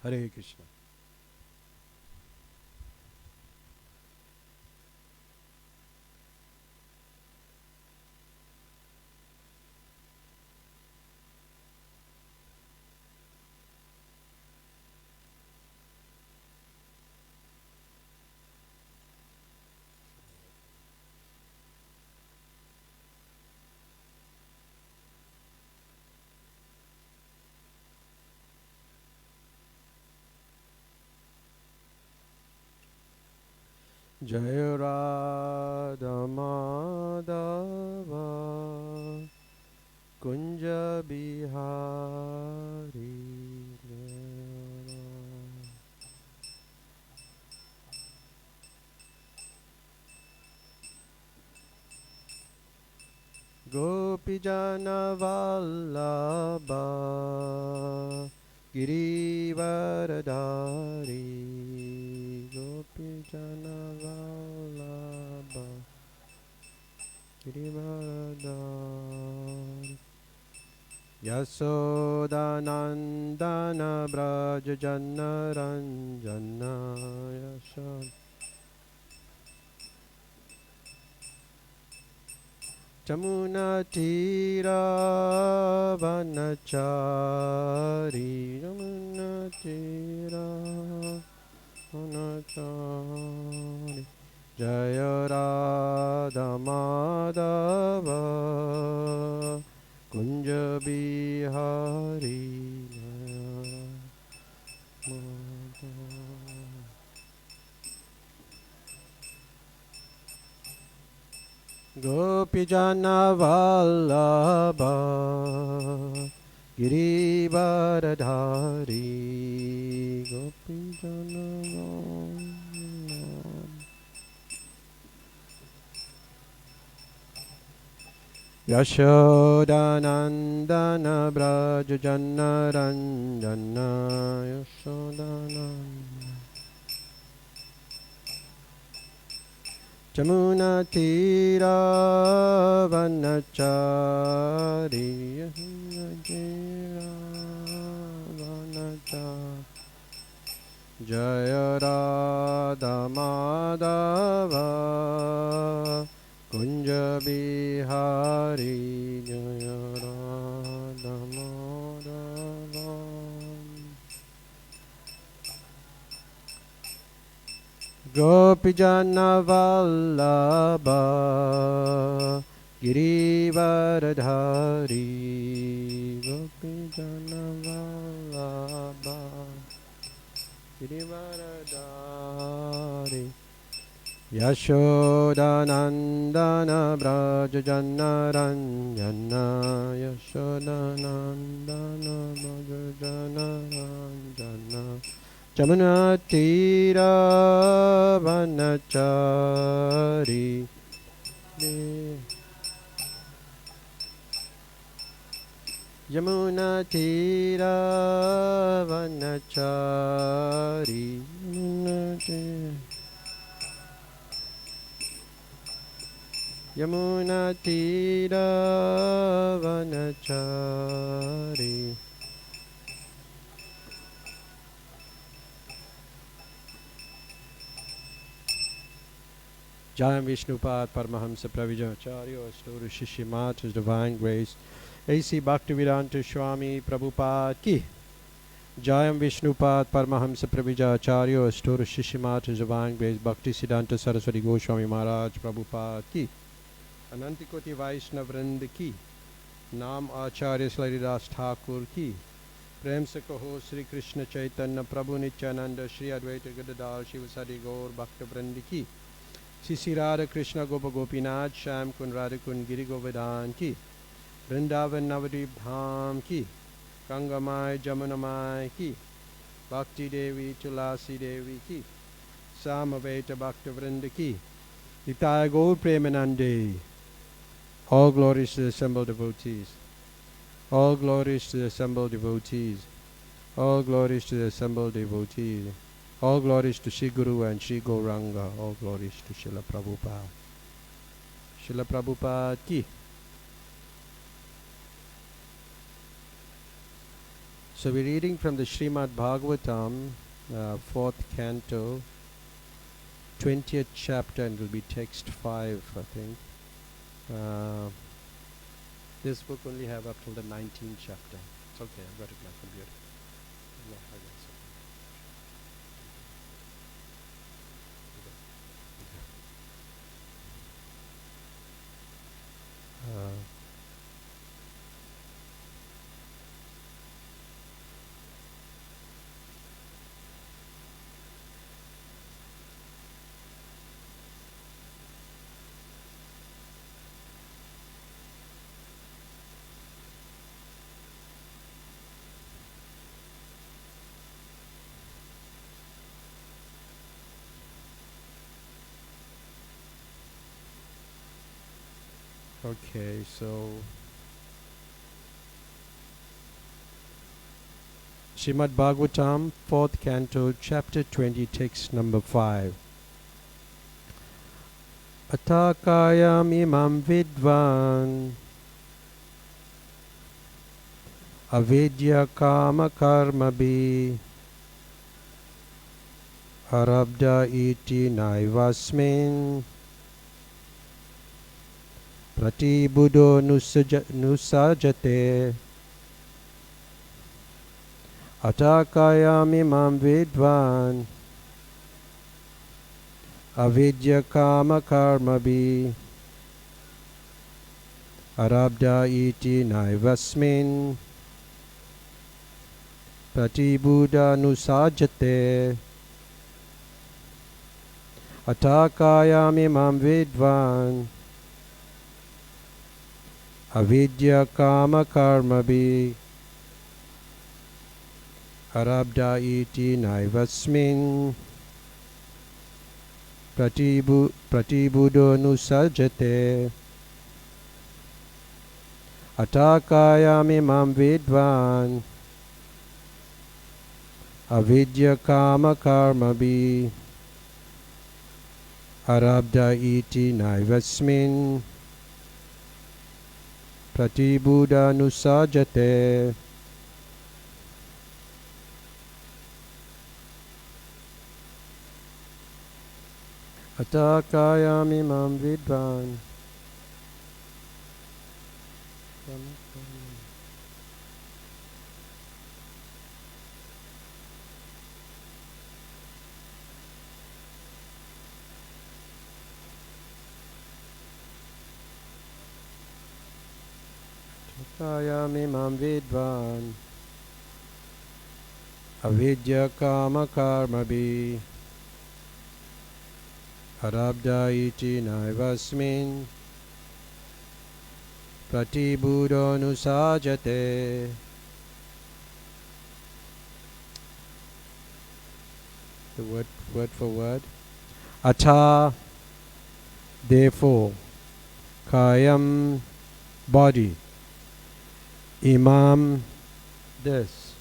Hare Krishna. Jaya Radha Madhava Kunja Bihari Gopijana Vallabha Girivaradhari Gopijana Vallabha Girivaradhari Yasodhanandana Brajajana Ranjana Yasod Jamuna Tira Vanachari Jamuna Tira Vanachari Jaya Radha Madhava Kunja Bihari Gopijana Vallabha Girivaradhari Gopijana Vallabha Yashodanandana Brajajana Ranjana Yashodananda Jamuna Tira Vanachari Jamuna Tira Vanachari Jaya Radha Madhava Kunja Bihari Jaya Radha Madhava Gopijana Vallabha Girivaradhari Gopijana Vallabha Girivaradhari Yashodanandana Brajajana Ranjana Yashodanandana Brajajana Ranjana Jamuna Tira Vanachari Yamuna Tira Vanachari Yamuna Tira Vanachari Jayam Vishnupad Paramahamsa Pravijacharya Astoru Shishimat His Divine Grace A.C. Bhaktivedanta Swami Prabhupada Ki Jayam Vishnupad Paramahamsa Pravijacharya Astoru Shishimat His Divine Grace Bhakti Siddhanta Saraswati Goswami Maharaj Prabhupada Ki Anantikoti Vaishnav Vrind Ki Naam Acharya Slaridas Thakur Ki Prem se kaho Sri Krishna Chaitanya Prabhu Nityananda Shri Advaita Gadadhar Shivasadi Gaur Bhakta Vrindi Ki Sisi Radha Krishna Gopa Gopinath Sham Kun Radha Kun Giri Govardhan Ki Vrindavan Navadip Dham Ki Gangamai Jamunamai Ki Bhakti Devi Tulasi Devi Ki Samaveta Bhakta Vrinda Ki Nitaya Gaur Premanande. All glories to the assembled devotees. All glories to the assembled devotees. All glories to the assembled devotees. All glories to Sri Guru and Sri Gauranga. All glories to Srila Prabhupada. Srila Prabhupada Ki. So we're reading from the Srimad Bhagavatam, 4th canto, 20th chapter, and it will be text 5, I think. This book only have up till the 19th chapter. It's okay, I've got it on my computer. No, I got it. Okay, so Srimad Bhagavatam, 4th canto, chapter 20, text number 5. Atakayam imam vidvan avidya kama karma bhi arabda iti naivasmin pratibuddho nusajate atakayam imam vidvan avidya kama karma bhi arabda iti naivasmin pratibuddha nusajate atakayam imam vidvan avidya kama karma bhi arabda iti naivasmin pratibuddho nusajate atakayam imam vidvan avidya kama karma bhi arabda iti naivasmin pratibuddha nusajate. Atakayam imam vidvan Atakayam imam vidvan avidya kama karma bhi arabda iti naivasmin pratibuddho nusajate. The word for word. Atha, therefore, kayam, body, imam, this,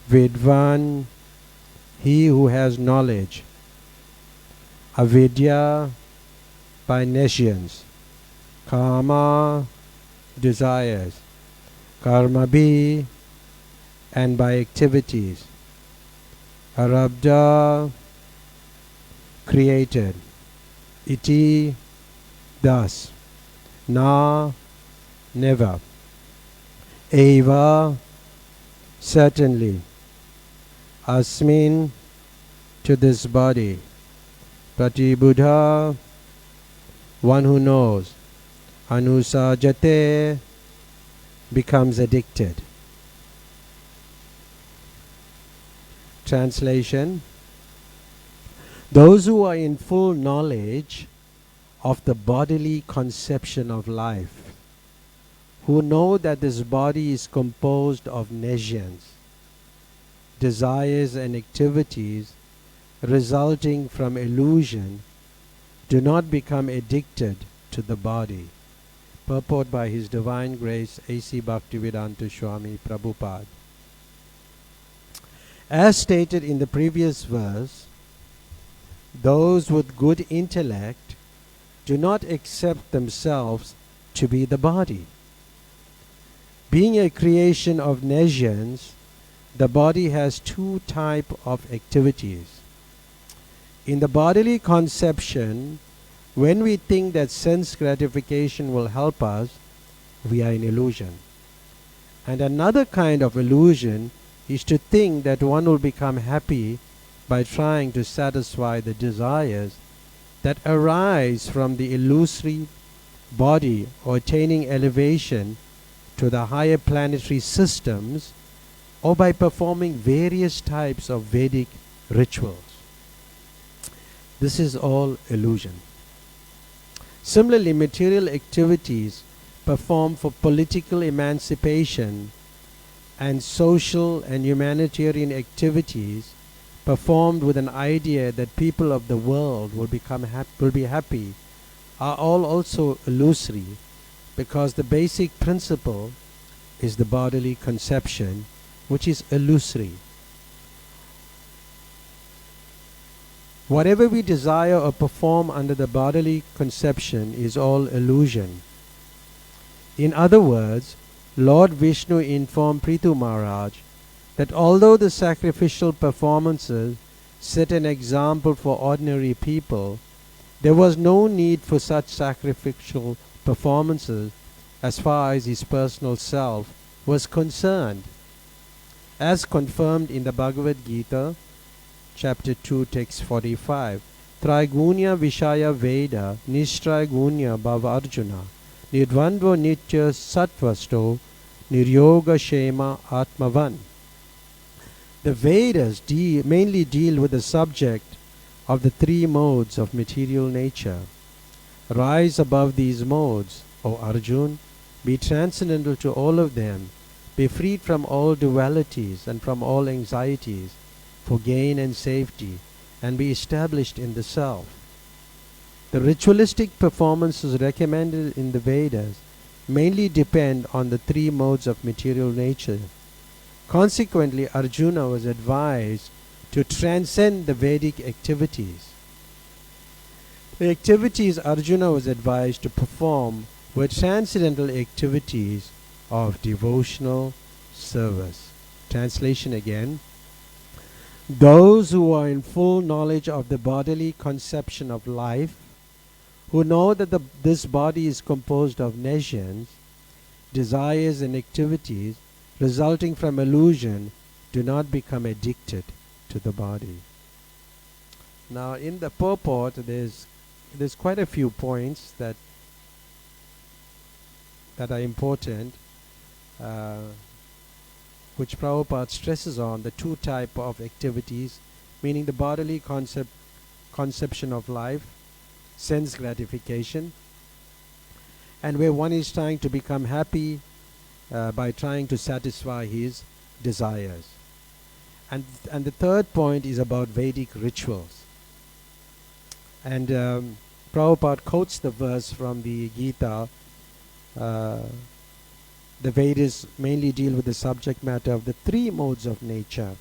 vidvan, he who has knowledge, avidya, by nescience, kama, desires, karmabhi, and by activities, arabda, created, iti, thus, na, never, eva, certainly, asmin, to this body, pratibuddha, one who knows, anusajate, becomes addicted. Translation: those who are in full knowledge of the bodily conception of life, who know that this body is composed of nescience, desires and activities resulting from illusion, do not become addicted to the body. Purport by His Divine Grace A.C. Bhaktivedanta Swami Prabhupada. As stated in the previous verse, those with good intellect do not accept themselves to be the body. Being a creation of nescience, the body has two types of activities. In the bodily conception, when we think that sense gratification will help us, we are in illusion. And another kind of illusion is to think that one will become happy by trying to satisfy the desires that arise from the illusory body or attaining elevation to the higher planetary systems, or by performing various types of Vedic rituals. This is all illusion. Similarly, material activities performed for political emancipation and social and humanitarian activities performed with an idea that people of the world will be happy are all also illusory, because the basic principle is the bodily conception, which is illusory. Whatever we desire or perform under the bodily conception is all illusion. In other words, Lord Vishnu informed Prithu Maharaj that although the sacrificial performances set an example for ordinary people, there was no need for such sacrificial performances as far as his personal self was concerned. As confirmed in the Bhagavad Gita, chapter 2, text 45, Traigunya Vishaya Veda Nishtraigunya Bhava Arjuna Nidvandvo Nitya Sattvasto Niryoga Shema Atmavan. The Vedas mainly deal with the subject of the three modes of material nature. Rise above these modes, O Arjun, be transcendental to all of them, be freed from all dualities and from all anxieties, for gain and safety, and be established in the self. The ritualistic performances recommended in the Vedas mainly depend on the three modes of material nature. Consequently, Arjuna was advised to transcend the Vedic activities. The activities Arjuna was advised to perform were transcendental activities of devotional service. Translation again. Those who are in full knowledge of the bodily conception of life, who know that this body is composed of nations, desires and activities resulting from illusion, do not become addicted to the body. Now in the purport there's quite a few points that are important, which Prabhupada stresses on the two type of activities, meaning the bodily conception of life, sense gratification, and where one is trying to become happy by trying to satisfy his desires. And the third point is about Vedic rituals. And Prabhupada quotes the verse from the Gita. The Vedas mainly deal with the subject matter of the three modes of nature.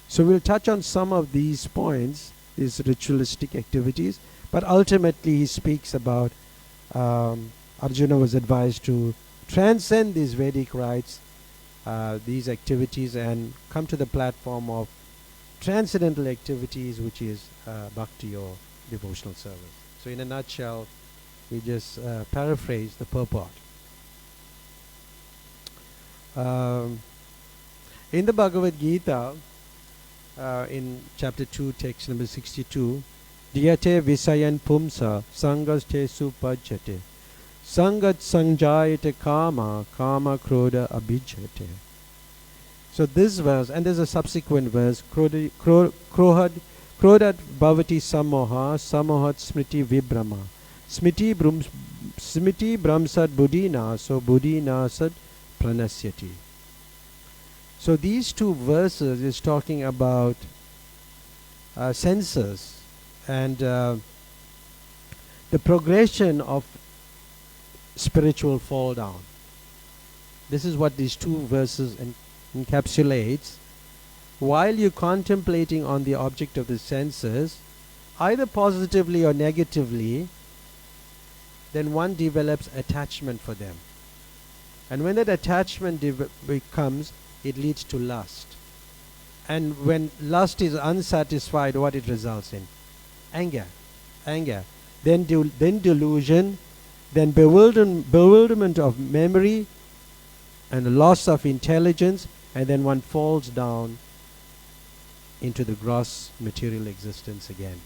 So we'll touch on some of these points, these ritualistic activities, but ultimately he speaks about Arjuna was advised to transcend these Vedic rites, these activities, and come to the platform of transcendental activities, which is bhakti or devotional service. So in a nutshell, we just paraphrase the purport. In the Bhagavad Gita, in chapter 2, text number 62, Diyate Visayan Pumsa Sangaste Supajate Sangat Sanjayate Kama Kama Krodha Abhijate. So this verse, and there's a subsequent verse, Krodhat Bhavati Samoha Samohat Smriti Vibrama Smriti Brahmsad Buddhina, so Buddhina Sad Pranasyati. So these two verses is talking about senses and the progression of spiritual fall down. This is what these two verses encapsulates. While you're contemplating on the object of the senses, either positively or negatively, then one develops attachment for them. And when that attachment becomes, it leads to lust. And when lust is unsatisfied, what it results in? Anger. Anger. Then delusion, then bewilderment of memory, and loss of intelligence, and then one falls down into the gross material existence again.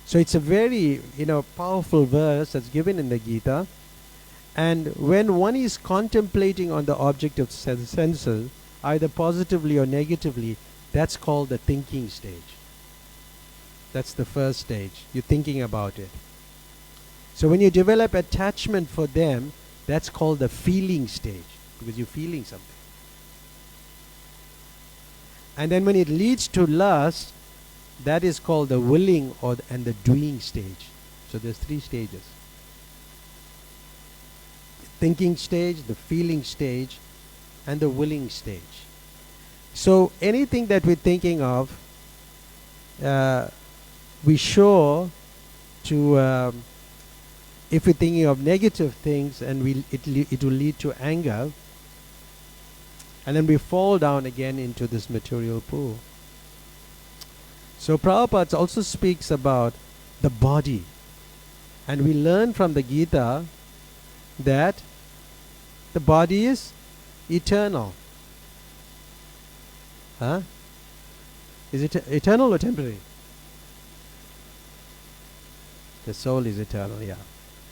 So it's a very, powerful verse that's given in the Gita. And when one is contemplating on the object of senses, either positively or negatively, that's called the thinking stage. That's the first stage. You're thinking about it. So when you develop attachment for them, that's called the feeling stage, because you're feeling something. And then when it leads to lust, that is called the willing and the doing stage. So there's 3 stages. The thinking stage, the feeling stage, and the willing stage. So anything that we're thinking of, we sure to, if we're thinking of negative things, and it will lead to anger, and then we fall down again into this material pool. So Prabhupada also speaks about the body, and we learn from the Gita that the body is eternal. Huh? Is it eternal or temporary? The soul is eternal, yeah.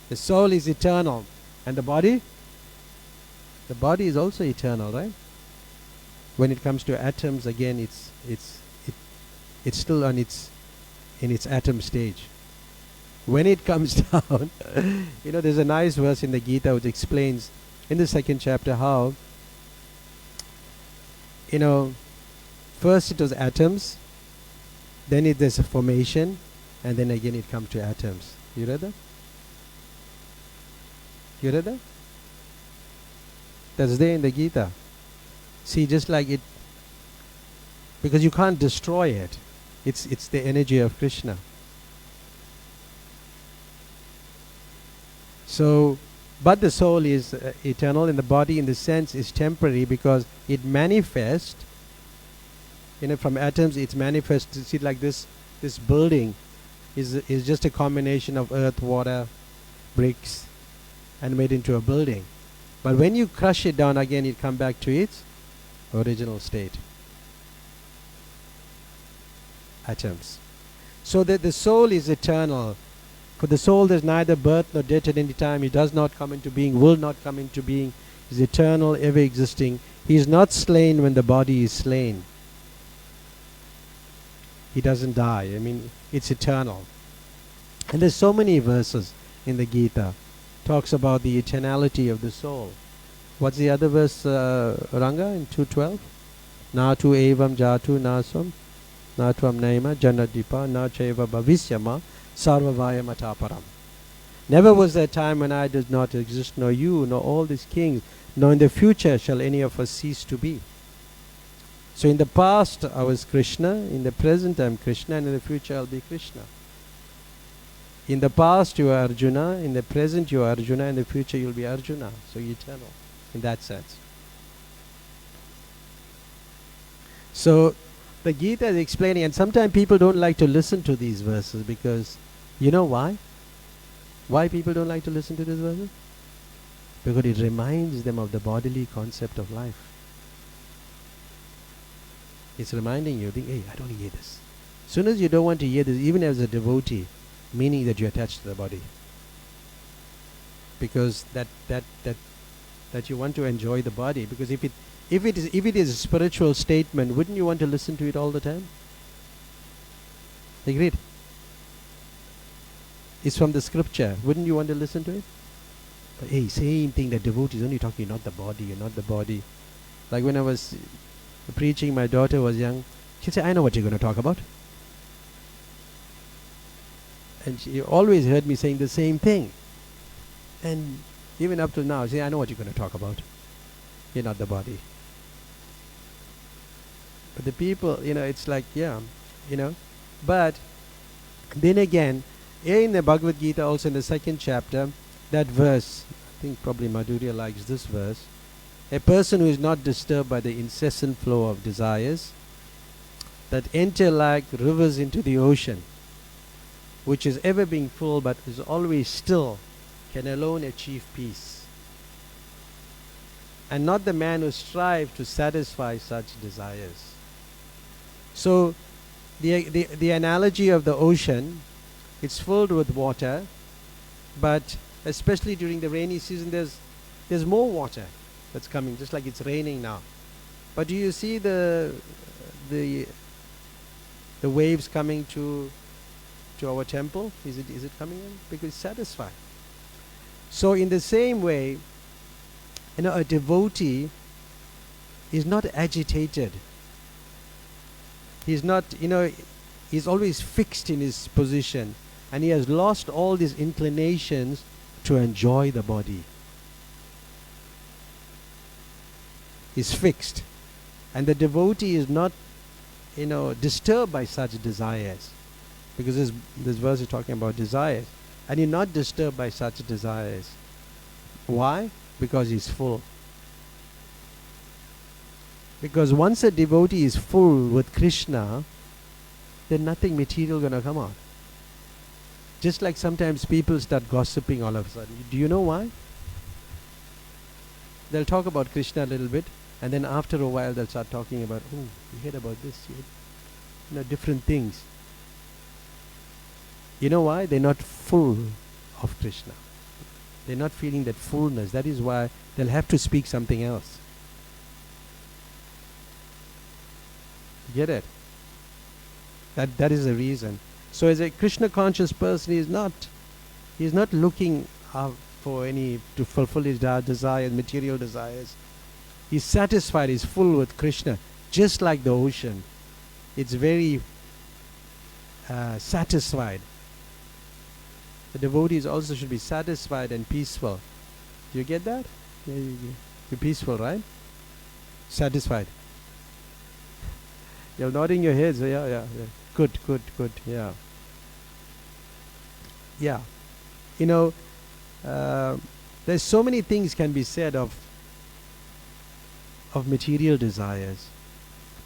The soul is eternal. And the body? The body is also eternal, right? When it comes to atoms, again, it's still in its atom stage. When it comes down, there's a nice verse in the Gita which explains in the 2nd chapter how, first it was atoms, then there's a formation, and then again it comes to atoms. You read that? You read that? That's there in the Gita. See, just like it, because you can't destroy it. It's the energy of Krishna. So, but the soul is eternal, and the body in the sense is temporary because it manifests, from atoms it's manifest. See, like this building is just a combination of earth, water, bricks, and made into a building. But when you crush it down again, it comes back to its original state. Atoms. So that the soul is eternal. For the soul there's neither birth nor death at any time. It does not come into being, will not come into being. He is eternal, ever existing. He is not slain when the body is slain. He doesn't die. It's eternal. And there's so many verses in the Gita. Talks about the eternality of the soul. What's the other verse, Ranga, in 2:12? Na tu evam jatu nasam, na tuam naima janadipa, na chaiva bhavisyama, sarvavaya mataparam. Never was there a time when I did not exist, nor you, nor all these kings, nor in the future shall any of us cease to be. So in the past I was Krishna, in the present I am Krishna, and in the future I'll be Krishna. In the past you are Arjuna, in the present you are Arjuna, in the future you'll be Arjuna. So eternal, in that sense. So the Gita is explaining, and sometimes people don't like to listen to these verses because, you know why? Why people don't like to listen to these verses? Because it reminds them of the bodily concept of life. It's reminding you, hey, I don't want to hear this. As soon as you don't want to hear this, even as a devotee, meaning that you're attached to the body. Because that you want to enjoy the body. Because if it is a spiritual statement, wouldn't you want to listen to it all the time? Agreed? It's from the scripture. Wouldn't you want to listen to it? But hey, same thing, that devotee is only talking, not the body, you're not the body. Like when I was preaching, my daughter was young. She'd say, I know what you're going to talk about. And she always heard me saying the same thing. And even up till now, she said, I know what you're going to talk about. You're not the body. But the people, it's like, But then again, in the Bhagavad Gita, also in the 2nd chapter, that verse, I think probably Madhurya likes this verse, A person who is not disturbed by the incessant flow of desires that enter like rivers into the ocean, which is ever being full but is always still, can alone achieve peace. And not the man who strives to satisfy such desires. So the analogy of the ocean, it's filled with water, but especially during the rainy season there's more water that's coming, just like it's raining now. But do you see the waves coming to our temple? Is it coming in? Because it's satisfied. So in the same way, a devotee is not agitated. He's not, he's always fixed in his position, and he has lost all these inclinations to enjoy the body. He's fixed. And the devotee is not, disturbed by such desires. Because this verse is talking about desires. And you're not disturbed by such desires. Why? Because he's full. Because once a devotee is full with Krishna, then nothing material gonna come out. Just like sometimes people start gossiping all of a sudden. Do you know why? They'll talk about Krishna a little bit, and then after a while they'll start talking about, oh, you heard about this, different things. You know why? They're not full of Krishna. They're not feeling that fullness. That is why they'll have to speak something else. Get it? That is the reason. So as a Krishna conscious person, he's not looking to fulfill his desires, material desires. He's satisfied, he's full with Krishna, just like the ocean. It's very satisfied. The devotees also should be satisfied and peaceful. Do you get that? You're peaceful, right? Satisfied. You're nodding your heads. Yeah. Good. Yeah. Yeah. There's so many things can be said of material desires.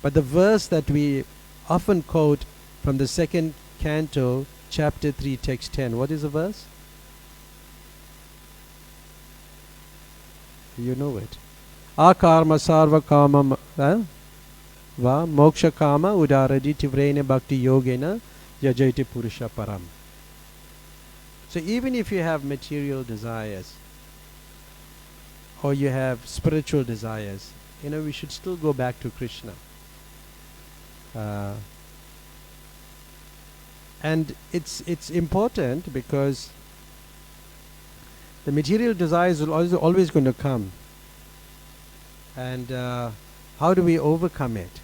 But the verse that we often quote from the 2nd canto, chapter 3, text 10. What is the verse? You know it. Akarma sarva kama va moksha kama udaradi tivrena bhakti yogena yajaiti purusha param. So even if you have material desires or you have spiritual desires, we should still go back to Krishna. And it's important because the material desires are always going to come. And how do we overcome it?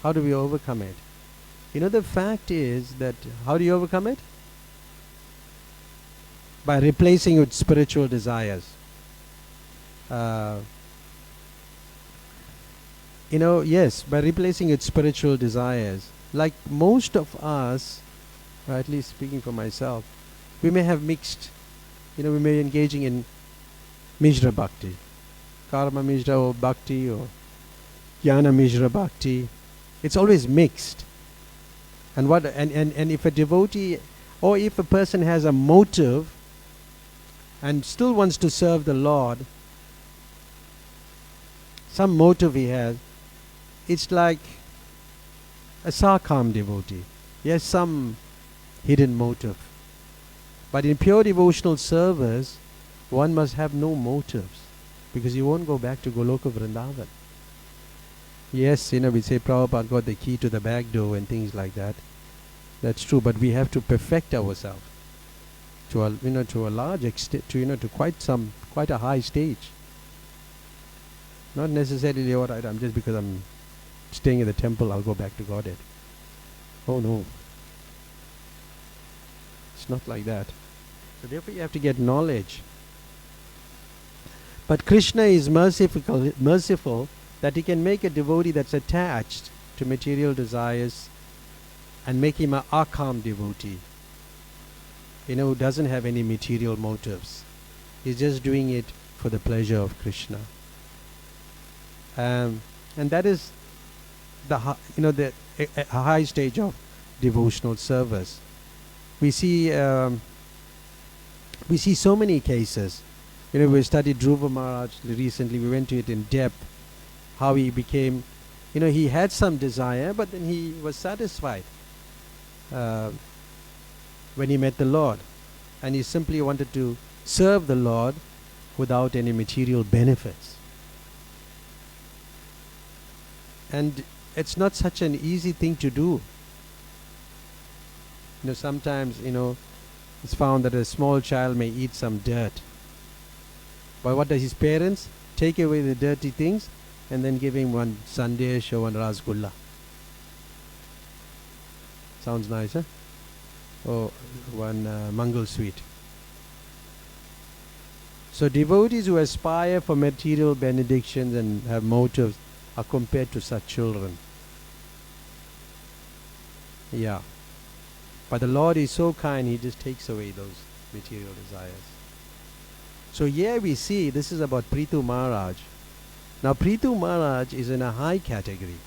The fact is that how do you overcome it? By replacing it with spiritual desires. Yes, by replacing it with spiritual desires. Like most of us, or at least speaking for myself, we may have mixed, we may be engaging in Mishra Bhakti, Karma Mishra or Bhakti or Jnana Mishra Bhakti. It's always mixed. And if a devotee or if a person has a motive and still wants to serve the Lord, some motive he has, it's like a Sakam devotee. Yes, some hidden motive. But in pure devotional service, one must have no motives, because you won't go back to Goloka Vrindavan. Yes, we say Prabhupada got the key to the back door and things like that. That's true, but we have to perfect ourselves to a large extent, to quite a high stage. Not necessarily, all right, just because I'm staying in the temple, I'll go back to Godhead. Oh no. It's not like that. So therefore you have to get knowledge. But Krishna is merciful that he can make a devotee that's attached to material desires and make him an akam devotee. Who doesn't have any material motives. He's just doing it for the pleasure of Krishna. And that is the the a high stage of devotional service. We see so many cases. We studied Dhruva Maharaj recently. We went to it in depth. How he became, he had some desire, but then he was satisfied when he met the Lord, and he simply wanted to serve the Lord without any material benefits. And it's not such an easy thing to do. Sometimes, it's found that a small child may eat some dirt. But what does his parents? Take away the dirty things and then give him one sandesh or one rasgulla. Sounds nice, huh? Or one mangal sweet. So devotees who aspire for material benedictions and have motives are compared to such children. Yeah. But the Lord is so kind, He just takes away those material desires. So here we see, this is about Prithu Maharaj. Now Prithu Maharaj is in a high category.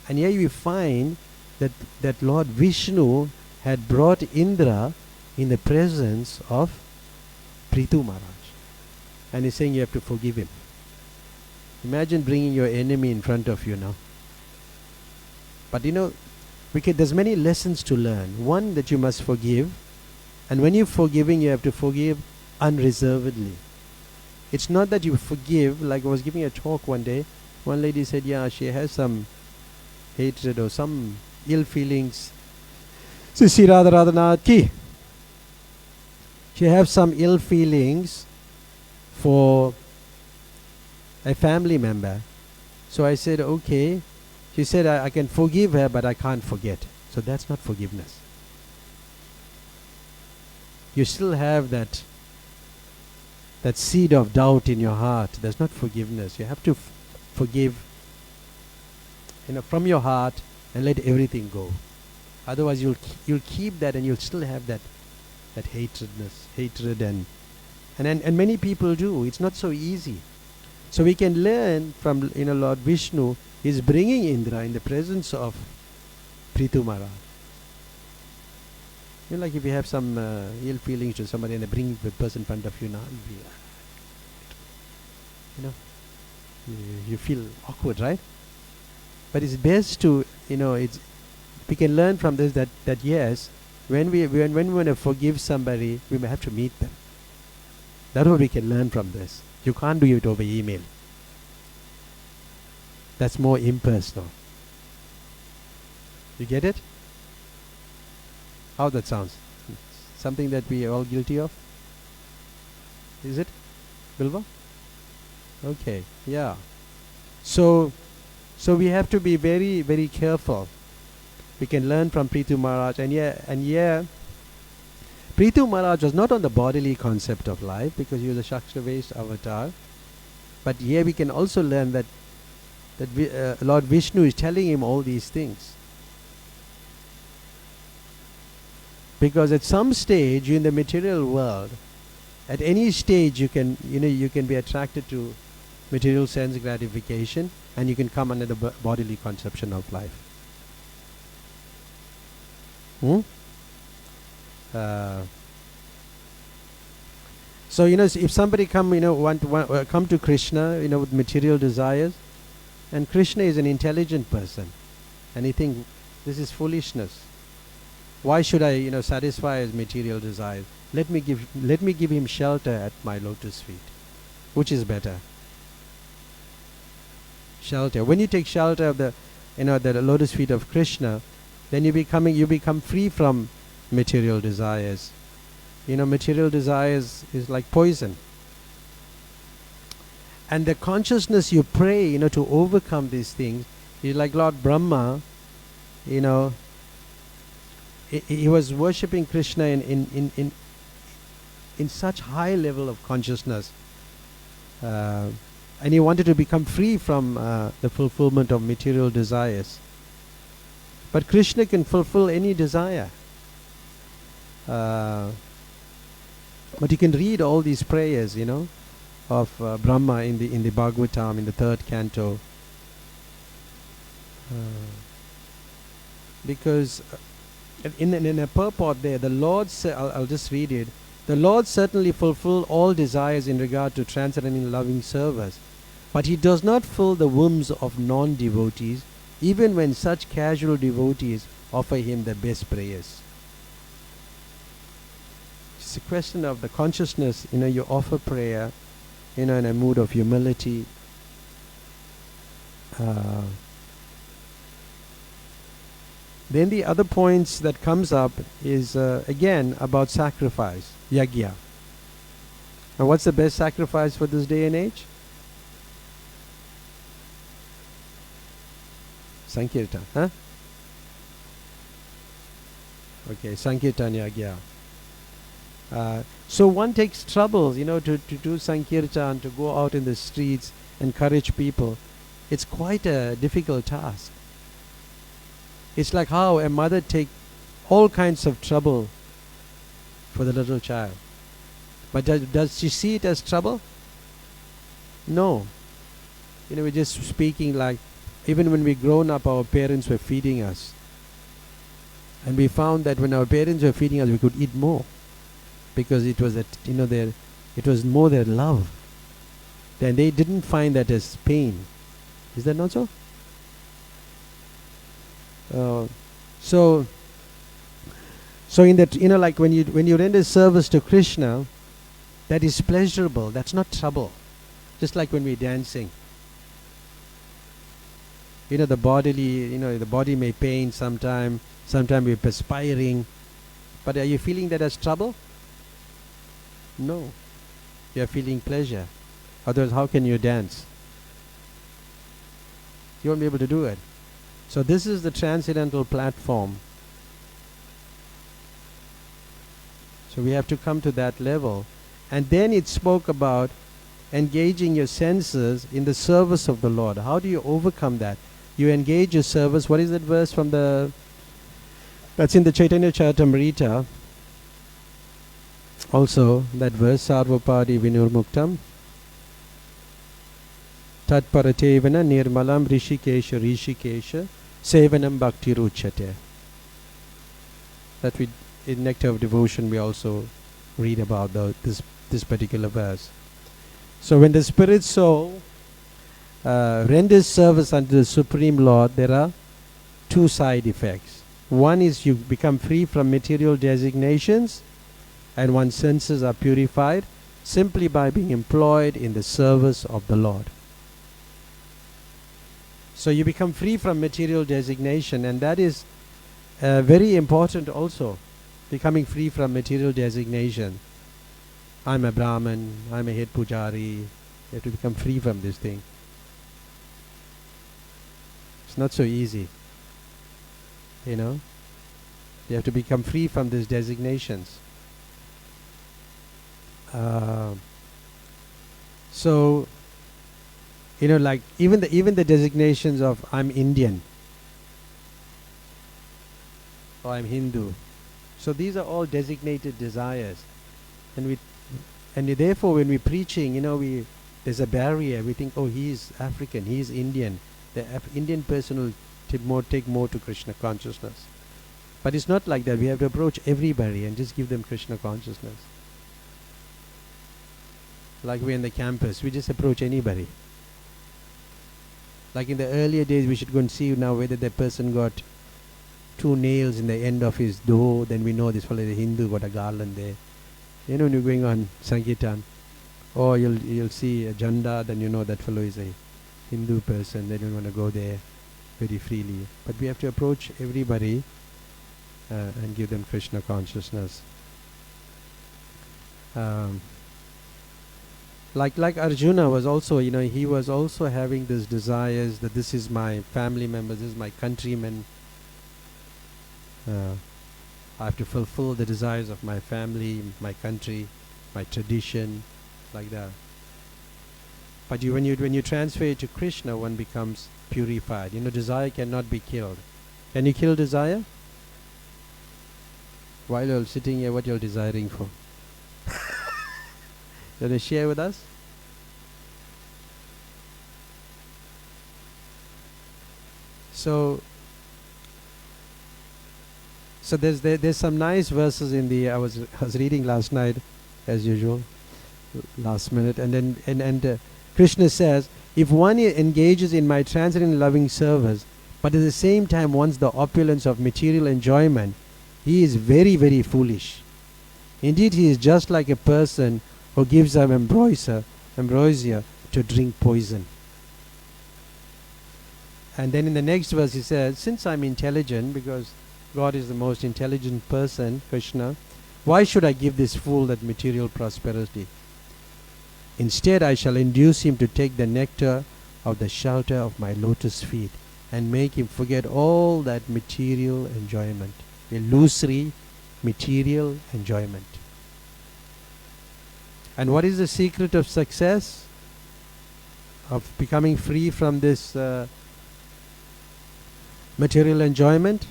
And here we find that Lord Vishnu had brought Indra in the presence of Prithu Maharaj. And he's saying you have to forgive him. Imagine bringing your enemy in front of you now. But there's many lessons to learn. One, that you must forgive. And when you're forgiving, you have to forgive unreservedly. It's not that you forgive, like I was giving a talk one day. One lady said, yeah, she has some hatred or some ill feelings. Sisi Radha Raghunath ki. She has some ill feelings for a family member. So I said, okay. She said, I can forgive her, but I can't forget. So that's not forgiveness. You still have that seed of doubt in your heart. That's not forgiveness. You have to forgive from your heart and let everything go. Otherwise you'll keep that and you'll still have that hatred and many people do. It's not so easy. So we can learn from Lord Vishnu is bringing Indra in the presence of Prithu Maharaj. Like if you have some ill feelings to somebody and they bring the person in front of you now, you feel awkward, right? But it's best to, we can learn from this that yes, when we want to forgive somebody, we may have to meet them. That's what we can learn from this. You can't do it over email. That's more impersonal. You get it? How that sounds? Something that we are all guilty of? Is it? Bilva? Okay, yeah. So we have to be very, very careful. We can learn from Prithu Maharaj, and Prithu Maharaj was not on the bodily concept of life because he was a Shakshravesha avatar. But here we can also learn that Lord Vishnu is telling him all these things. Because at some stage in the material world, at any stage you can be attracted to material sense gratification, and you can come under the bodily conception of life. So if somebody come come to Krishna with material desires, and Krishna is an intelligent person, and he think this is foolishness. Why should I satisfy his material desires? Let me give him shelter at my lotus feet. Which is better? Shelter. When you take shelter of the lotus feet of Krishna, then you become free from material desires. Material desires is like poison. And the consciousness you pray, to overcome these things, is like Lord Brahma, he was worshipping Krishna in such high level of consciousness, and he wanted to become free from the fulfillment of material desires. But Krishna can fulfill any desire. But you can read all these prayers, of Brahma in the Bhagavatam in the 3rd canto. Because in a purport there, the Lord I'll just read it. The Lord certainly fulfilled all desires in regard to transcendental loving service, but He does not fill the wombs of non-devotees, even when such casual devotees offer Him the best prayers. It's a question of the consciousness. You offer prayer, in a mood of humility. Then the other points that comes up is again about sacrifice, yagya. And what's the best sacrifice for this day and age? Sankirtan, huh? Okay, Sankirtan yagya. So one takes trouble, to do Sankirtan, to go out in the streets, encourage people. It's quite a difficult task. It's like how a mother takes all kinds of trouble for the little child. But does she see it as trouble? No. We're just speaking like, even when we grown up, our parents were feeding us. And we found that when our parents were feeding us, we could eat more. Because it was it was more their love. Then they didn't find that as pain. Is that not so? So in that, like when you render service to Krishna, that is pleasurable. That's not trouble. Just like when we're dancing. The bodily, the body may pain sometime we're perspiring. But are you feeling that as trouble? No. You are feeling pleasure. Otherwise, how can you dance? You won't be able to do it. So this is the transcendental platform. So we have to come to that level. And then it spoke about engaging your senses in the service of the Lord. How do you overcome that? You engage your service. What is that verse from that's in the Chaitanya Charitamrita. Also, that verse, Sarvapadi Vinurmuktam Tat Paratevana Nirmalam Rishikesha Sevanam Bhakti Ruchate. That in Nectar of Devotion we also read about this particular verse. So when the spirit soul renders service unto the Supreme Lord, there are two side effects. One is you become free from material designations, and one's senses are purified simply by being employed in the service of the Lord. So you become free from material designation, and that is very important also, becoming free from material designation. I'm a Brahmin, I'm a head pujari. You have to become free from this thing. It's not so easy. You have to become free from these designations. So, like even the designations of I'm Indian or I'm Hindu. So these are all designated desires, and therefore when we're preaching, there's a barrier. We think, oh, he's African, he's Indian. The Indian person will take more to Krishna consciousness. But it's not like that. We have to approach everybody and just give them Krishna consciousness. Like we're in the campus, we just approach anybody. Like in the earlier days, we should go and see now whether that person got 2 nails in the end of his door, then we know this fellow is a Hindu, got a garland there. When you're going on Sankirtan, or you'll see a janda, then you know that fellow is a Hindu person. They don't want to go there very freely. But we have to approach everybody and give them Krishna consciousness. Like Arjuna was also, he was also having these desires that this is my family member, this is my countrymen. I have to fulfill the desires of my family, my country, my tradition, like that. But when you transfer it to Krishna, one becomes purified. Desire cannot be killed. Can you kill desire? While you're sitting here, what you're desiring for? You want to share with us? So there's some nice verses in the I was reading last night, as usual, last minute, and then and Krishna says, if one engages in my transcendental loving service, but at the same time wants the opulence of material enjoyment, he is very, very foolish. Indeed, he is just like a person who gives up ambrosia to drink poison. And then in the next verse he says, since I'm intelligent, because God is the most intelligent person, Krishna, why should I give this fool that material prosperity? Instead, I shall induce him to take the nectar of the shelter of my lotus feet and make him forget all that material enjoyment, illusory material enjoyment. And what is the secret of success? Of becoming free from this material enjoyment?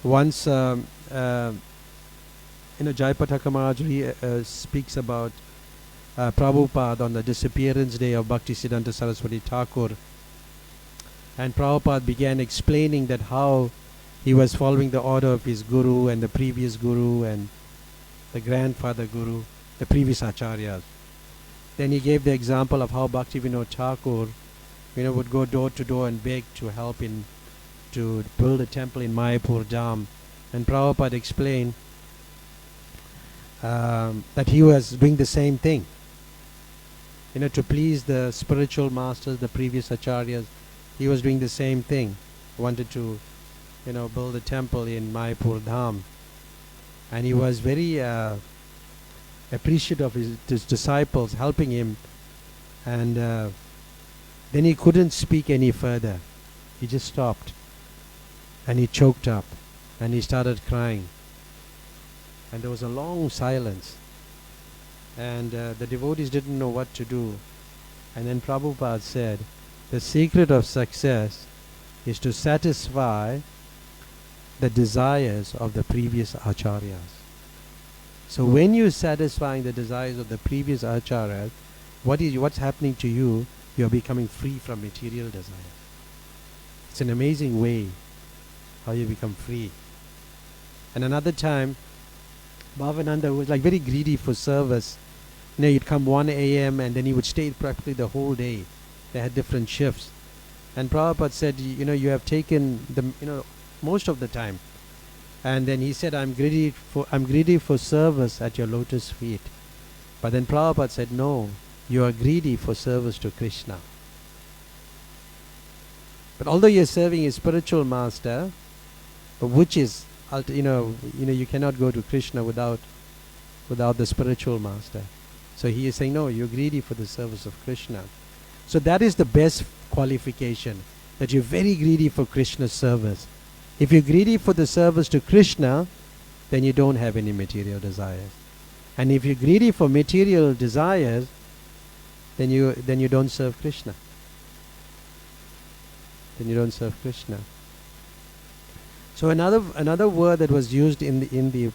Once, Jayapataka Maharaj speaks about Prabhupada on the disappearance day of Bhaktisiddhanta Saraswati Thakur, and Prabhupada began explaining that how he was following the order of his guru and the previous guru and the grandfather guru, the previous acharyas. Then he gave the example of how Bhaktivinoda Thakur, would go door to door and beg to help to build a temple in Mayapur Dham. And Prabhupada explained that he was doing the same thing. To please the spiritual masters, the previous acharyas, he was doing the same thing. Wanted to, build a temple in Mayapur Dham. And he was very appreciative of his disciples helping him. And then he couldn't speak any further. He just stopped. And he choked up. And he started crying. And there was a long silence. And the devotees didn't know what to do. And then Prabhupada said, the secret of success is to satisfy the desires of the previous acharyas. So when you're satisfying the desires of the previous acharyas, what's happening to you? You're becoming free from material desires. It's an amazing way how you become free. And another time, Bhavananda was like very greedy for service. He'd come 1 a.m. and then he would stay practically the whole day. They had different shifts. And Prabhupada said, you have taken the, most of the time. And then he said, I'm greedy for service at your lotus feet. But then Prabhupada said, no, you are greedy for service to Krishna. But although you're serving a spiritual master, but which is, you cannot go to Krishna without the spiritual master. So he is saying, no, you're greedy for the service of Krishna. So that is the best qualification, that you're very greedy for Krishna's service. If you're greedy for the service to Krishna, then you don't have any material desires. And if you're greedy for material desires, then you don't serve Krishna. Then you don't serve Krishna. So another word that was used in the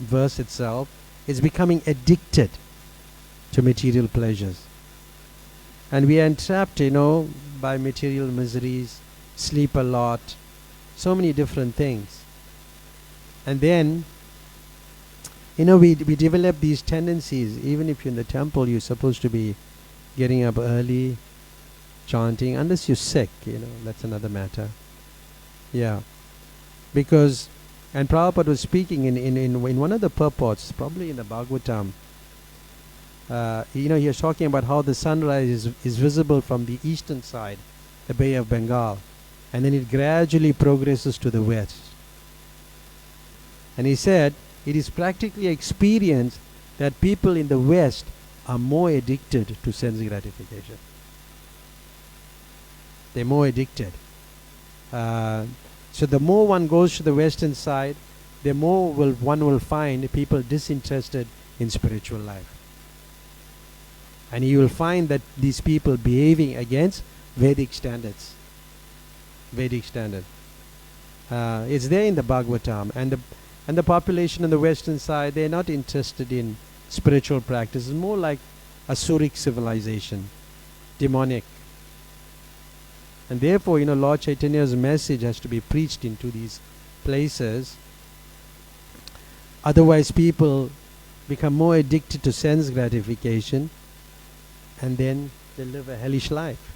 verse itself is becoming addicted to material pleasures. And we are entrapped, by material miseries, sleep a lot, so many different things. And then, we develop these tendencies. Even if you're in the temple, you're supposed to be getting up early, chanting, unless you're sick, that's another matter. Yeah. Because, and Prabhupada was speaking in one of the purports, probably in the Bhagavatam, he was talking about how the sunrise is visible from the eastern side, the Bay of Bengal, and then it gradually progresses to the west. And he said, it is practically experienced that people in the west are more addicted to sense gratification. They're more addicted. So the more one goes to the western side, the more one will find people disinterested in spiritual life. And you will find that these people behaving against Vedic standards. Vedic standard. It's there in the Bhagavatam. And the population on the western side, they're not interested in spiritual practice. It's more like Asuric civilization. Demonic. And therefore, Lord Chaitanya's message has to be preached into these places. Otherwise, people become more addicted to sense gratification, and then they live a hellish life.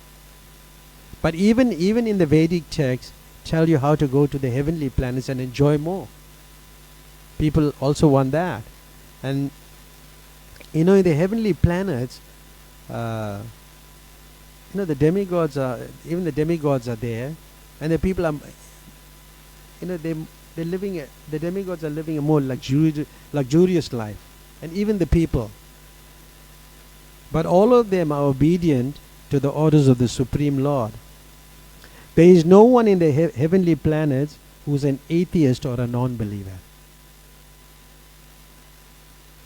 But even in the Vedic texts, tell you how to go to the heavenly planets and enjoy more. People also want that. And in the heavenly planets, the demigods are there, and the people are, they're living. The demigods are living a more luxurious life, and even the people. But all of them are obedient to the orders of the Supreme Lord. There is no one in the heavenly planets who's an atheist or a non-believer.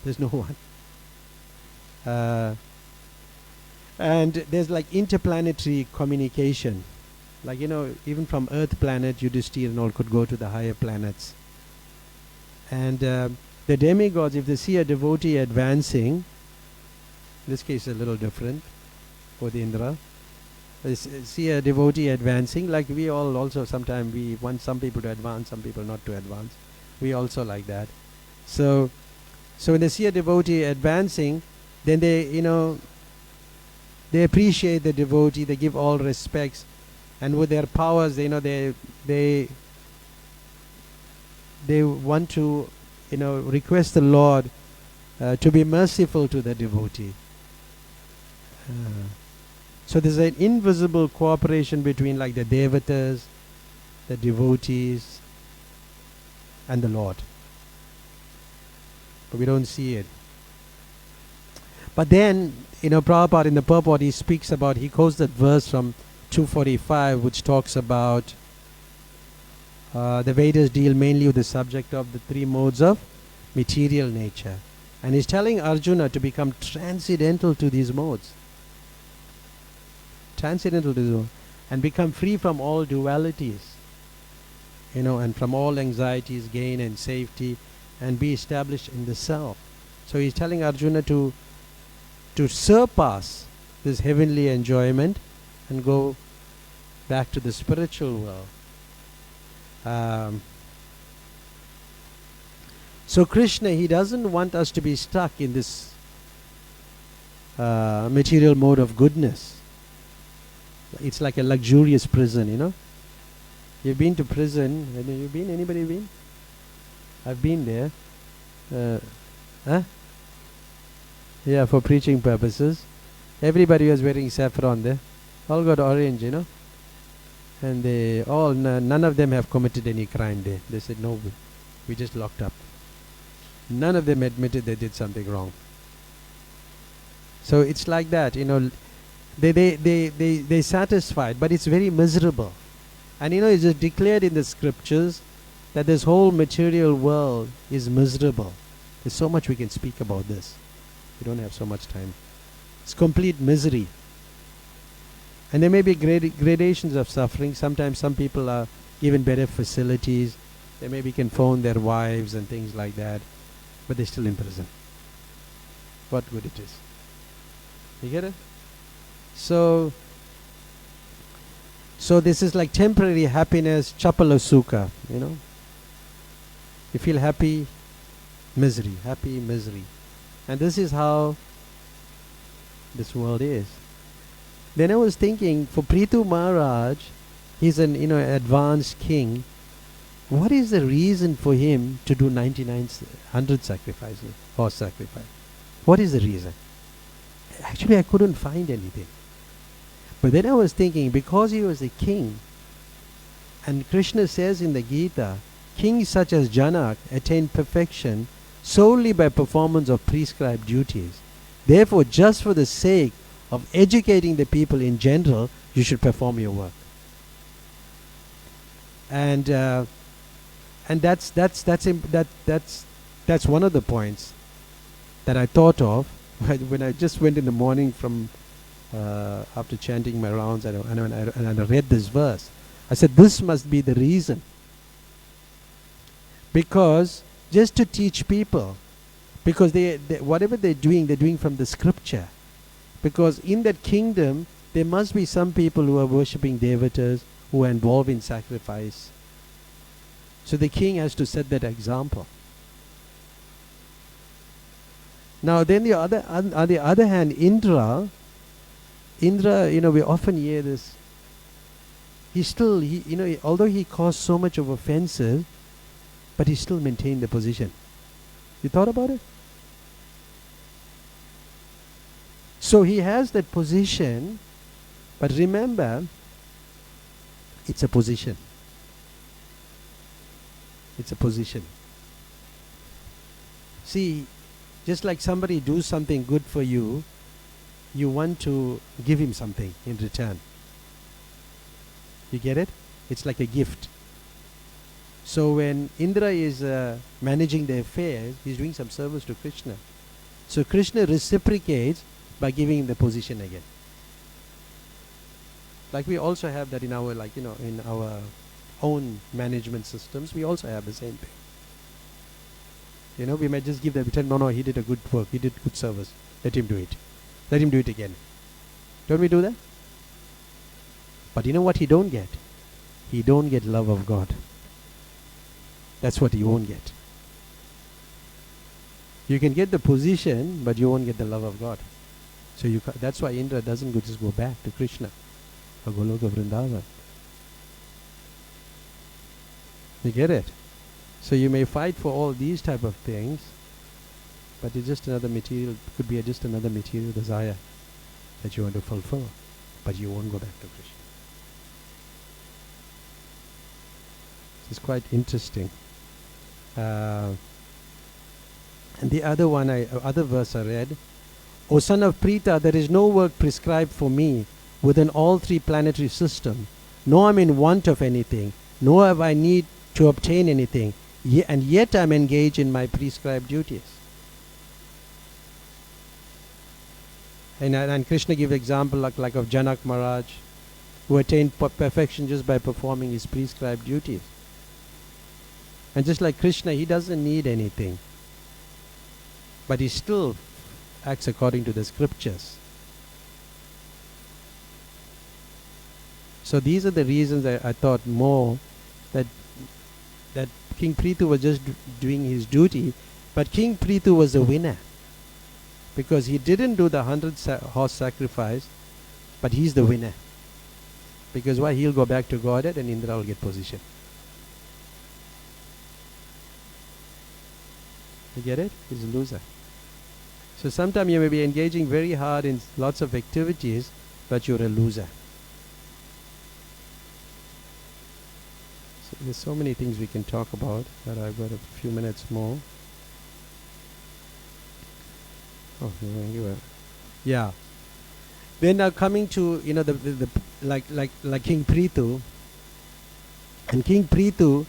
There's no one. And there's like interplanetary communication. Like, even from Earth planet, Yudhishthira and all could go to the higher planets. And the demigods, if they see a devotee advancing, in this case a little different for the Indra, they see a devotee advancing, like we all also sometimes we want some people to advance, some people not to advance. We also like that. So when they see a devotee advancing, then they appreciate the devotee, they give all respects, and with their powers, they want to request the Lord to be merciful to the devotee. So there's an invisible cooperation between like the devatas, the devotees, and the Lord. But we don't see it. But then, Prabhupada in the purport, he quotes that verse from 245, which talks about the Vedas deal mainly with the subject of the three modes of material nature. And he's telling Arjuna to become transcendental to these modes. Transcendental to these modes. And become free from all dualities. And from all anxieties, gain and safety, and be established in the self. So he's telling Arjuna to surpass this heavenly enjoyment and go back to the spiritual world. So Krishna, he doesn't want us to be stuck in this material mode of goodness. It's like a luxurious prison, You've been to prison. Have you been? Anybody been? I've been there. Yeah, for preaching purposes. Everybody was wearing saffron there. All got orange, And they all, none of them have committed any crime there. They said, no, we just locked up. None of them admitted they did something wrong. So it's like that, they satisfied, but it's very miserable. And it's just declared in the scriptures that this whole material world is miserable. There's so much we can speak about this. We don't have so much time. It's complete misery. And there may be gradations of suffering. Sometimes some people are given better facilities. They maybe can phone their wives and things like that. But they're still in prison. What good it is. You get it? So this is like temporary happiness, chapala sukha, You feel happy, misery, happy, misery. And this is how this world is. Then I was thinking, for Prithu Maharaj, he's an advanced king. What is the reason for him to do 9900 sacrifices, horse sacrifice? What is the reason? Actually, I couldn't find anything. But then I was thinking, because he was a king, and Krishna says in the Gita, kings such as Janak attain perfection solely by performance of prescribed duties. Therefore, just for the sake of educating the people in general, you should perform your work. And that's one of the points that I thought of when I just went in the morning from after chanting my rounds, and I read this verse. I said, this must be the reason. Because just to teach people, because they whatever they're doing from the scripture. Because in that kingdom, there must be some people who are worshipping devatas, who are involved in sacrifice. So the king has to set that example. Now then on the other hand, Indra, we often hear this. Although he caused so much of offenses, but he still maintained the position. You thought about it? So he has that position, but remember, it's a position. It's a position. See, just like somebody do something good for you, you want to give him something in return. You get it? It's like a gift. So when Indra is managing the affairs, he's doing some service to Krishna. So Krishna reciprocates by giving him the position again. Like we also have that in our, in our own management systems, we also have the same thing. We might just give the return, no, he did a good work, he did good service, let him do it. Let him do it again. Don't we do that? But you know what he don't get? He don't get love of God. That's what he won't get. You can get the position, but you won't get the love of God. So that's why Indra doesn't just go back to Krishna or Goloka Vrindavan. You get it? So you may fight for all these type of things, but it's just another material, could be just another material desire that you want to fulfill, but you won't go back to Krishna. It's quite interesting. And the other verse I read, O son of Prita, there is no work prescribed for me within all three planetary systems, nor am in want of anything, nor have I need to obtain anything, and yet I am engaged in my prescribed duties. And Krishna gives example like of Janak Maharaj, who attained perfection just by performing his prescribed duties. And just like Krishna, he doesn't need anything, but he still acts according to the scriptures. So these are the reasons I thought more that King Prithu was just doing his duty, but King Prithu was a winner because he didn't do the 100-horse sacrifice, but he's the winner. Because why? He'll go back to Godhead and Indra will get position. You get it? He's a loser. So sometimes you may be engaging very hard in lots of activities, but you're a loser. So there's so many things we can talk about, but I've got a few minutes more. Oh, yeah. Then now coming to like King Prithu, and King Prithu,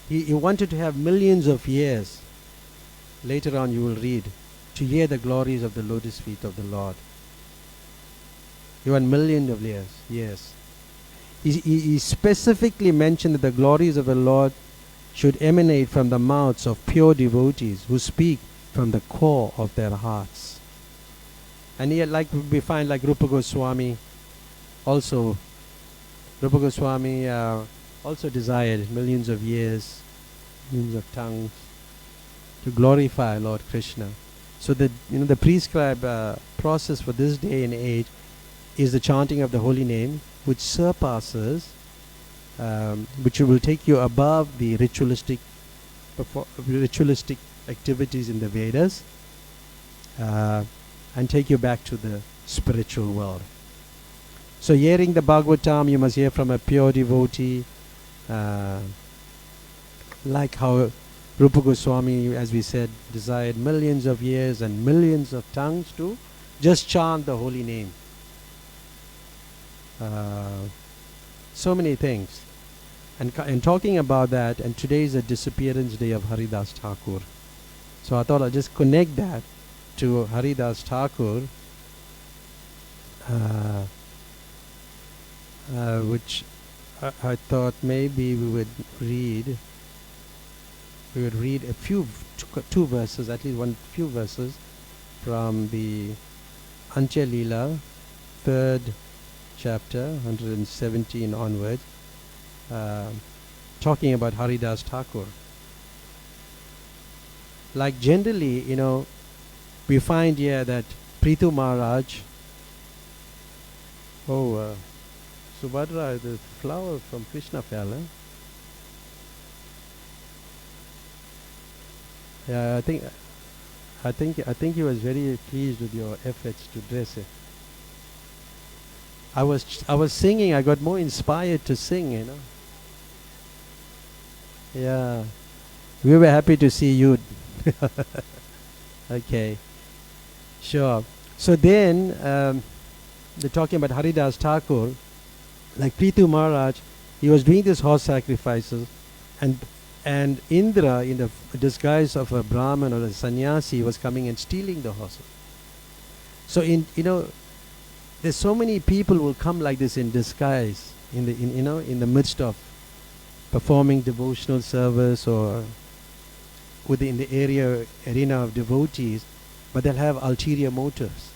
he wanted to have millions of years. Later on you will read, to hear the glories of the lotus feet of the Lord. He want millions of years. Yes. He specifically mentioned that the glories of the Lord should emanate from the mouths of pure devotees who speak from the core of their hearts. And yet, like we find, like Rupa Goswami, also desired millions of years, millions of tongues to glorify Lord Krishna. So the prescribed process for this day and age is the chanting of the holy name, which surpasses, which will take you above the ritualistic activities in the Vedas, and take you back to the spiritual world. So hearing the Bhagavatam, you must hear from a pure devotee, like how Rupa Goswami, as we said, desired millions of years and millions of tongues to just chant the holy name. So many things. And talking about that, and today is the disappearance day of Haridas Thakur. So I thought I'll just connect that to Haridas Thakur, which I thought maybe we would read a few, two verses, at least few verses from the Antya Leela, 3rd chapter 117 onwards, talking about Haridas Thakur. Like generally, we find here that Prithu Maharaj, Subhadra, the flower from Krishna fell, eh? Yeah, I think he was very pleased with your efforts to dress it. I was singing. I got more inspired to sing. Yeah, we were happy to see you. Okay, sure. So then, they're talking about Haridas Thakur, like Prithu Maharaj. He was doing these horse sacrifices, and Indra, in the disguise of a Brahmin or a sannyasi, was coming and stealing the horses. So there's so many people will come like this in disguise in the midst of performing devotional service or within the arena of devotees, but they'll have ulterior motives.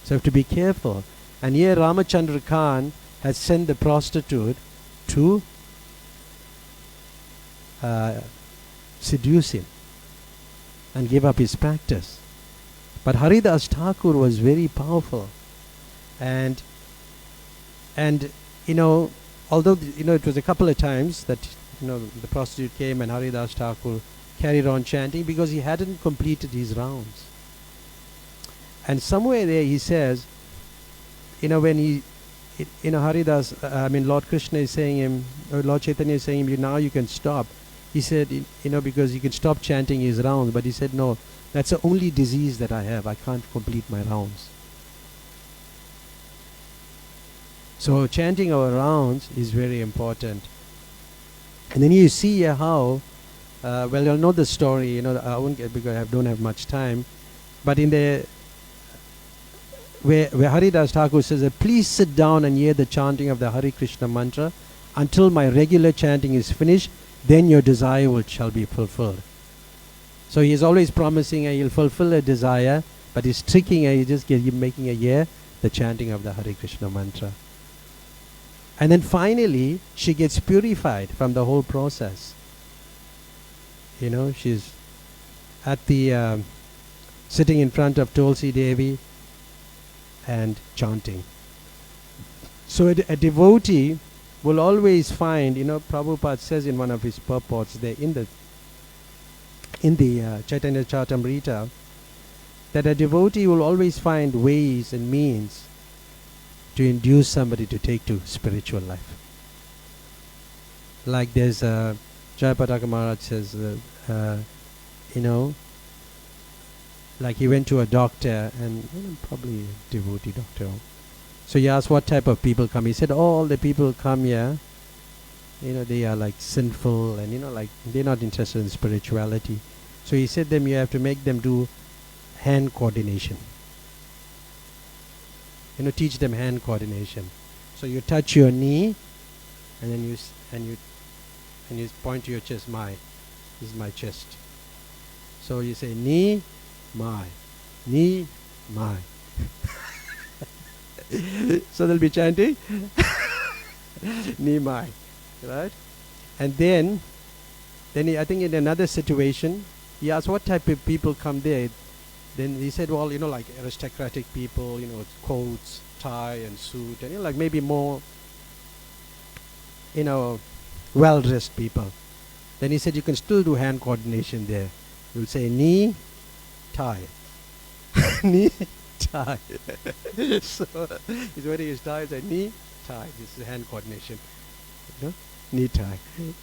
So you have to be careful. And here Ramachandra Khan has sent the prostitute to seduce him and give up his practice. But Haridas Thakur was very powerful, and although it was a couple of times that the prostitute came and Haridas Thakur carried on chanting because he hadn't completed his rounds. And somewhere there he says, when Lord Krishna is saying him, or Lord Chaitanya is saying him, now you can stop. He said, because he can stop chanting his rounds, but he said, no, that's the only disease that I have. I can't complete my rounds. So chanting our rounds is very important. And then you see how, you'll know the story, I won't get, because I don't have much time, but where Haridas Thakur says, please sit down and hear the chanting of the Hare Krishna mantra until my regular chanting is finished, then your desire shall be fulfilled. So he is always promising he'll fulfill a desire, but he's tricking her, he's just making her hear the chanting of the Hare Krishna mantra. And then finally, she gets purified from the whole process. She's at the sitting in front of Tulsi Devi and chanting. So a devotee will always find, Prabhupada says in one of his purports there in the Chaitanya Charitamrita, that a devotee will always find ways and means to induce somebody to take to spiritual life. Like there's Jayapataka Maharaj says, like he went to a doctor, and probably a devotee doctor. So he asked what type of people come. He said, all the people come here, they are like sinful and like they're not interested in spirituality. So he said you have to make them do hand coordination. Teach them hand coordination. So you touch your knee, and then you point to your chest. This is my chest. So you say knee, my, so they'll be chanting knee, my, right? And then I think in another situation, he asked what type of people come there. Then he said, well, like aristocratic people, coats, tie and suit, and like maybe more, well-dressed people. Then he said, you can still do hand coordination there. You'll say knee, tie. Knee, tie. So he's wearing his tie, say knee, tie. This is hand coordination. Knee tie.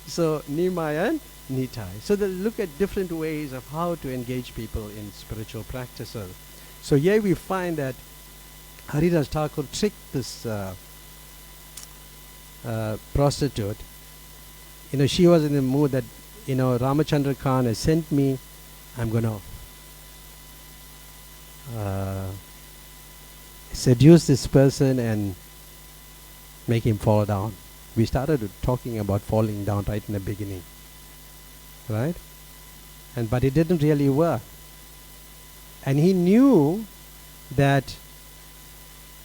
So knee, my, and knee tie. So they look at different ways of how to engage people in spiritual practices. So here we find that Haridas Thakur tricked this prostitute. She was in the mood that, Ramachandra Khan has sent me, I'm going to seduce this person and make him fall down. We started talking about falling down right in the beginning. Right? But it didn't really work. And he knew that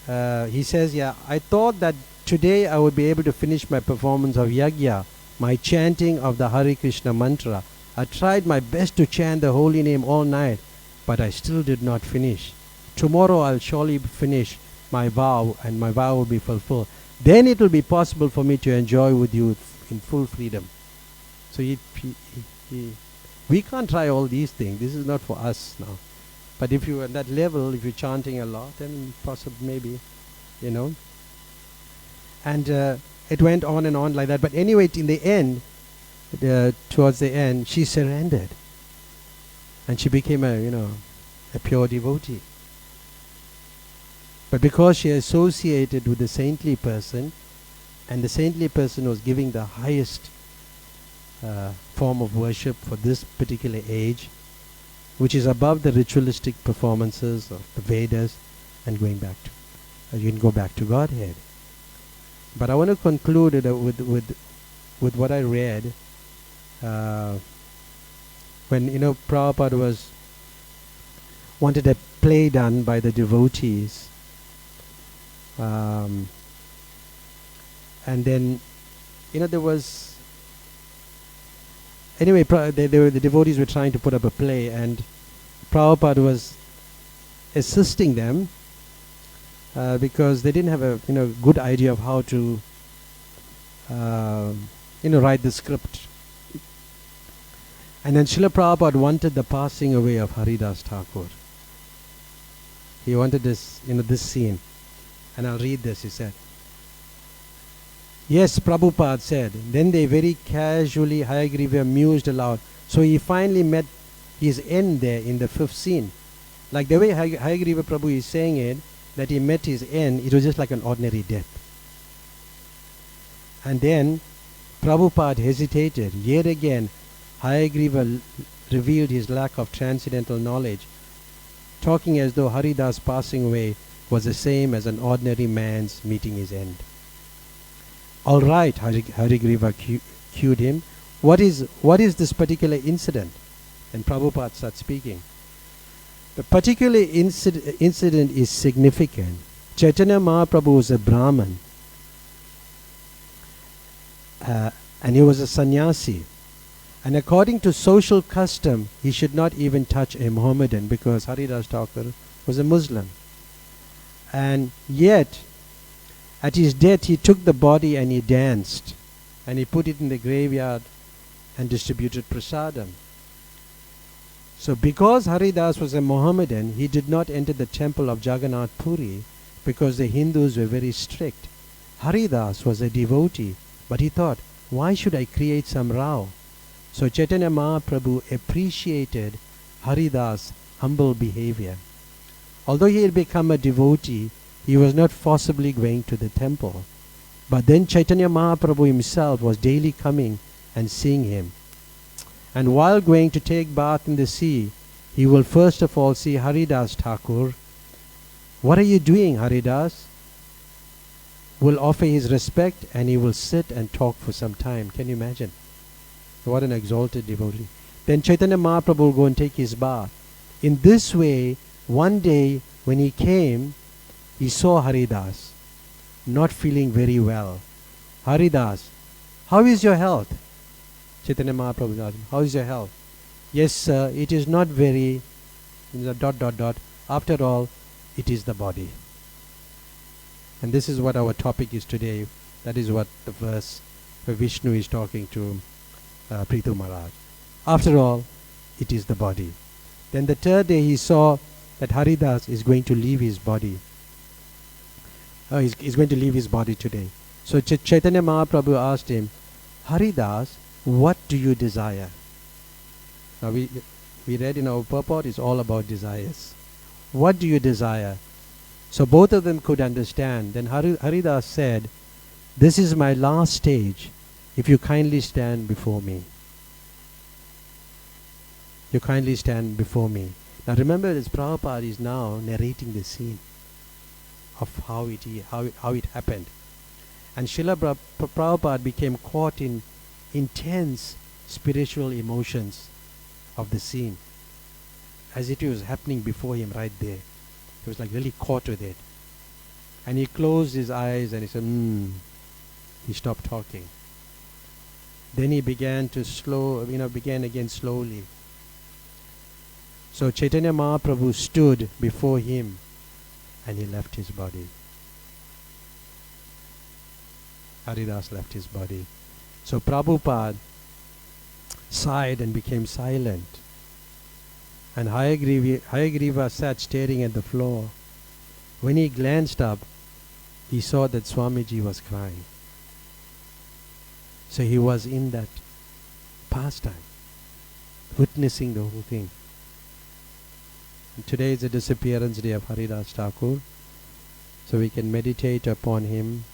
he says, I thought that today I would be able to finish my performance of Yagya, my chanting of the Hare Krishna mantra. I tried my best to chant the holy name all night, but I still did not finish. Tomorrow I'll surely finish my vow, and my vow will be fulfilled. Then it will be possible for me to enjoy with you in full freedom. So we can't try all these things. This is not for us now. But if you're at that level, if you're chanting a lot, then possibly maybe, And it went on and on like that. But anyway, in the end, towards the end, she surrendered. And she became a pure devotee. But because she associated with the saintly person, and the saintly person was giving the highest form of worship for this particular age, which is above the ritualistic performances of the Vedas, and going back to, you can go back to Godhead. But I want to conclude with what I read when Prabhupada wanted a play done by the devotees, and then there was anyway the devotees were trying to put up a play, and Prabhupada was assisting them because they didn't have a good idea of how to write the script. And then Srila Prabhupada wanted the passing away of Haridas Thakur. He wanted this scene. And I'll read this. He said, yes, Prabhupada said. Then they very casually, Hayagriva mused aloud. So he finally met his end there in the 5th scene. Like the way Hayagriva Prabhu is saying it, that he met his end, it was just like an ordinary death. And then Prabhupada hesitated. Yet again, Hayagriva revealed his lack of transcendental knowledge, talking as though Haridas passing away was the same as an ordinary man's meeting his end. All right, Hayagriva cued him. What is this particular incident? And Prabhupada starts speaking. The particular incident is significant. Chaitanya Mahaprabhu was a Brahmin, and he was a sannyasi. And according to social custom, he should not even touch a Mohammedan because Haridas Thakur was a Muslim. And yet, at his death, he took the body and he danced, and he put it in the graveyard and distributed prasadam. So because Haridas was a Mohammedan, he did not enter the temple of Jagannath Puri because the Hindus were very strict. Haridas was a devotee, but he thought, why should I create some row? So Chaitanya Mahaprabhu appreciated Haridas' humble behavior. Although he had become a devotee, he was not forcibly going to the temple. But then Chaitanya Mahaprabhu himself was daily coming and seeing him. And while going to take bath in the sea, he will first of all see Haridas Thakur. What are you doing, Haridas? Will offer his respect, and he will sit and talk for some time. Can you imagine? What an exalted devotee. Then Chaitanya Mahaprabhu will go and take his bath. In this way, one day when he came, he saw Haridas not feeling very well. Haridas, how is your health? Chaitanya Mahaprabhu asked him, how is your health? Yes, sir, it is not very, ... After all, it is the body. And this is what our topic is today. That is what the verse where Vishnu is talking to Prithu Maharaj. After all, it is the body. Then the 3rd day he saw that Haridas is going to leave his body. He's going to leave his body today. So Chaitanya Mahaprabhu asked him, Haridas, what do you desire? Now we read in our purport, it's all about desires. What do you desire? So both of them could understand. Then Haridas said, this is my last stage. If you kindly stand before me. You kindly stand before me. Now remember, this Prabhupada is now narrating the scene of how it happened. And Srila Prabhupada became caught in intense spiritual emotions of the scene, as it was happening before him right there. He was like really caught with it. And he closed his eyes and he said, He stopped talking. Then he began to began again slowly. So Chaitanya Mahaprabhu stood before him and he left his body. Haridas left his body. So Prabhupada sighed and became silent. And Hayagriva sat staring at the floor. When he glanced up, he saw that Swamiji was crying. So he was in that pastime, witnessing the whole thing. And today is the disappearance day of Haridas Thakur, so we can meditate upon him.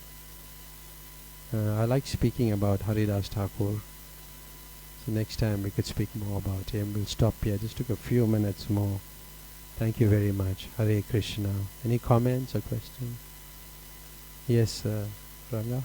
I like speaking about Haridas Thakur. So next time we could speak more about him. We'll stop here. Just took a few minutes more. Thank you very much. Hare Krishna. Any comments or questions? Yes, Ranga?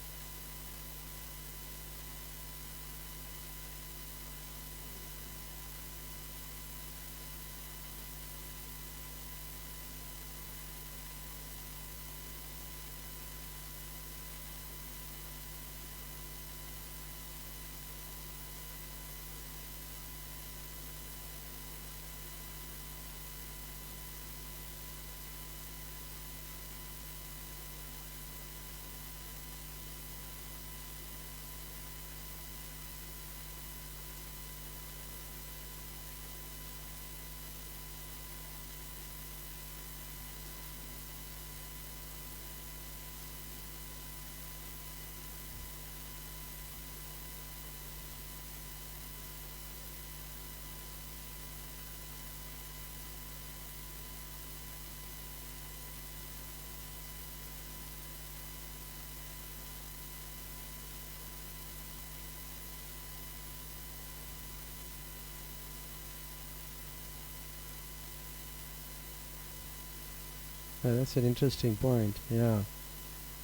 That's an interesting point. Yeah,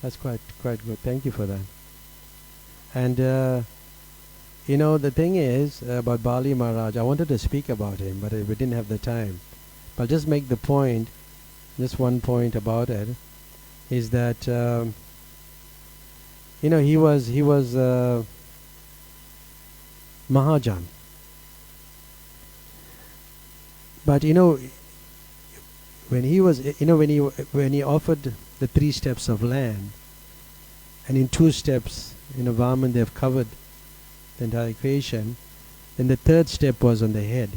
that's quite good. Thank you for that. And the thing is about Bali Maharaj. I wanted to speak about him, but we didn't have the time. But I'll just make the point. Just one point about it is that he was Mahajan. But when he was, when he offered the 3 steps of land, and in 2 steps, Vaman, they have covered the entire creation, then the 3rd step was on the head.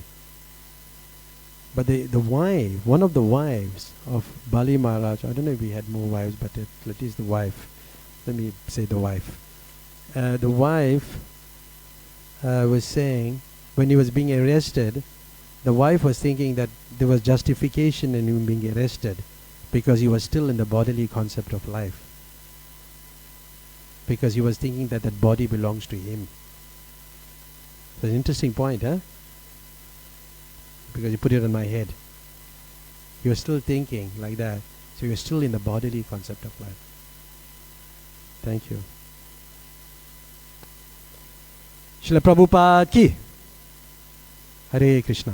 But the wife, one of the wives of Bali Maharaj, I don't know if he had more wives, but at least the wife, let me say the wife. The wife was saying, when he was being arrested, the wife was thinking that there was justification in him being arrested because he was still in the bodily concept of life. Because he was thinking that that body belongs to him. It's an interesting point, huh? Because you put it on my head. You were still thinking like that. So you're still in the bodily concept of life. Thank you. Srila Prabhupada ki. Hare Krishna.